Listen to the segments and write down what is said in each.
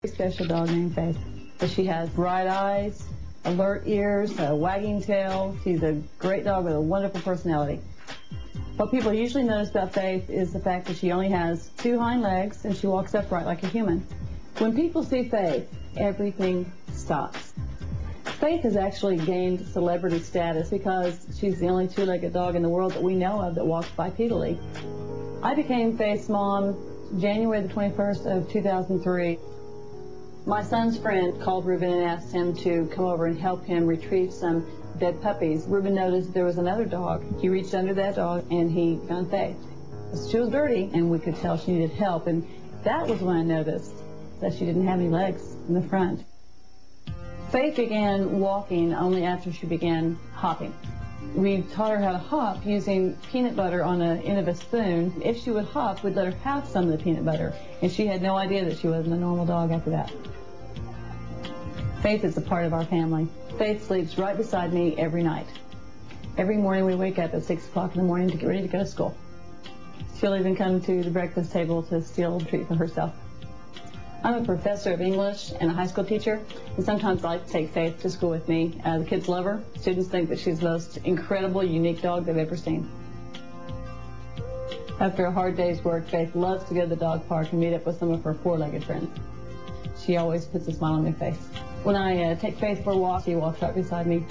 Special dog named Faith. She has bright eyes, alert ears, a wagging tail. She's a great dog with a wonderful personality. What people usually notice about Faith is the fact that she only has 2 hind legs and she walks upright like a human. When people see Faith, everything stops. Faith has actually gained celebrity status because she's the only 2-legged dog in the world that we know of that walks bipedally. I became Faith's mom January the 21st of 2003. My son's friend called Reuben and asked him to come over and help him retrieve some dead puppies. Reuben noticed there was another dog. He reached under that dog and he found Faith. She was dirty and we could tell she needed help, and that was when I noticed that she didn't have any legs in the front. Faith began walking only after she began hopping. We taught her how to hop using peanut butter on the end of a spoon. If she would hop, we'd let her have some of the peanut butter, and she had no idea that she wasn't a normal dog after that. Faith is a part of our family. Faith sleeps right beside me every night. Every morning we wake up at 6 o'clock in the morning to get ready to go to school. She'll even come to the breakfast table to steal a treat for herself. I'm a professor of English and a high school teacher, and sometimes I like to take Faith to school with me. The kids love her. Students think that she's the most incredible, unique dog they've ever seen. After a hard day's work, Faith loves to go to the dog park and meet up with some of her 4-legged friends. She always puts a smile on my face. When I take Faith for a walk, she walks right beside me.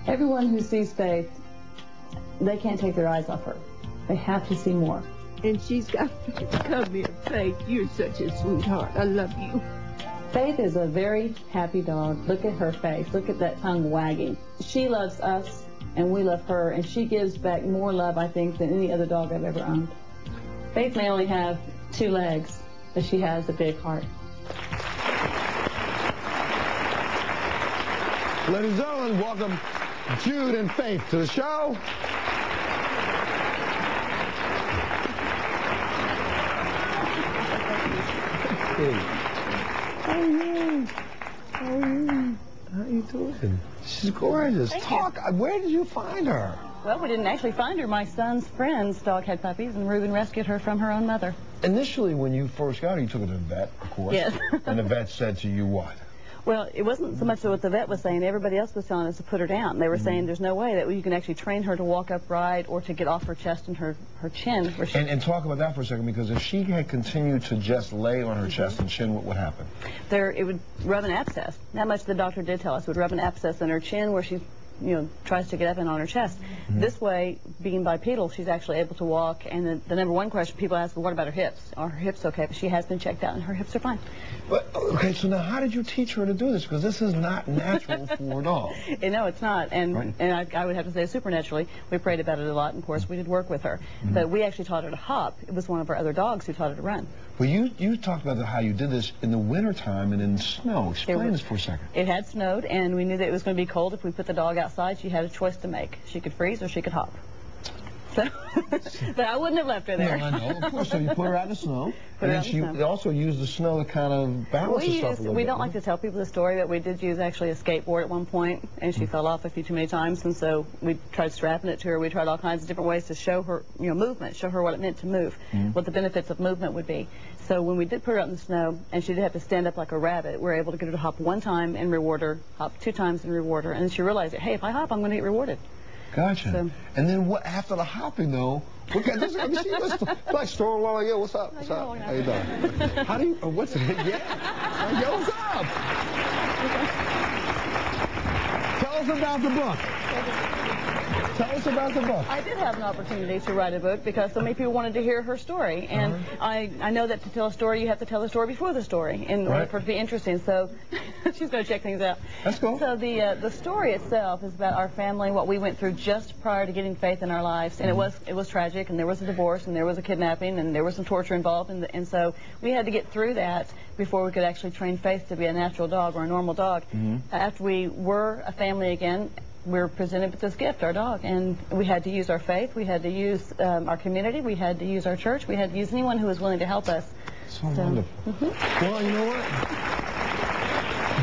Everyone who sees Faith, they can't take their eyes off her. They have to see more. And she's got to come here, Faith. You're such a sweetheart. I love you. Faith is a very happy dog. Look at her face. Look at that tongue wagging. She loves us, and we love her, and she gives back more love, I think, than any other dog I've ever owned. Faith may only have 2 legs, but she has a big heart. Ladies and gentlemen, welcome Jude and Faith to the show. Hey. How are you? How are you? How you doing? She's gorgeous. Talk. Where did you find her? Well, we didn't actually find her. My son's friend's dog had puppies, and Reuben rescued her from her own mother. Initially, when you first got her, you took her to the vet, of course. Yes. And the vet said to you what? Well, it wasn't so much what the vet was saying. Everybody else was telling us to put her down. They were saying there's no way that you can actually train her to walk upright or to get off her chest and her chin. And talk about that for a second, because if she had continued to just lay on her chest and chin, what would happen? It would rub an abscess. That much the doctor did tell us. It would rub an abscess in her chin where she tries to get up and on her chest. This way, being bipedal, she's actually able to walk. And the number one question people ask, well, what about her hips? Are her hips okay? But she has been checked out, and her hips are fine. But, okay, so now how did you teach her to do this? Because this is not natural for a dog. No, it's not. And, right. and I would have to say supernaturally. We prayed about it a lot, and of course, we did work with her. But we actually taught her to hop. It was one of our other dogs who taught her to run. Well, you talked about how you did this in the wintertime and in snow. Explain this for a second. It had snowed, and we knew that it was going to be cold. If we put the dog outside, she had a choice to make. She could freeze or she could hop. So, but I wouldn't have left her there. No, I know. Of course. So you put her out in the snow, and then she also used the snow to kind of balance herself a little bit. We don't like to tell people the story, but we did use actually a skateboard at one point, and she fell off a few too many times, and so we tried strapping it to her. We tried all kinds of different ways to show her, movement, show her what it meant to move, what the benefits of movement would be. So when we did put her out in the snow, and she did have to stand up like a rabbit, we were able to get her to hop 1 time and reward her, hop 2 times and reward her, and then she realized that, hey, if I hop, I'm going to get rewarded. Gotcha. So, and then what after the hopping though? This, let me see. It's like strolling along. Yo, what's up? What's up? How you doing? How do you? What's it? Yeah. Yo, what's up? Tell us about the book. Tell us about the book. I did have an opportunity to write a book because so many people wanted to hear her story. And I know that to tell a story, you have to tell the story before the story in order for it to be interesting. So she's going to check things out. That's cool. So the story itself is about our family, what we went through just prior to getting Faith in our lives. And it was tragic, and there was a divorce, and there was a kidnapping, and there was some torture involved. And so we had to get through that before we could actually train Faith to be a natural dog or a normal dog. After we were a family again, we were presented with this gift, our dog, and we had to use our faith, we had to use our community, we had to use our church, we had to use anyone who was willing to help us. So wonderful. Well, you know what?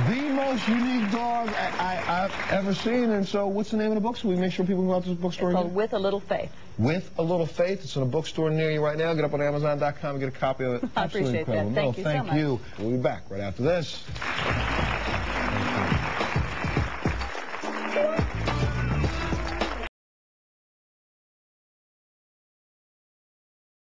The most unique dog I've ever seen. And so what's the name of the book so we make sure people can go out to the bookstore? It's called With a Little Faith. With a Little Faith. It's in a bookstore near you right now. Get up on Amazon.com and get a copy of it. I appreciate incredible. that. Thank you so much. Thank you. We'll be back right after this.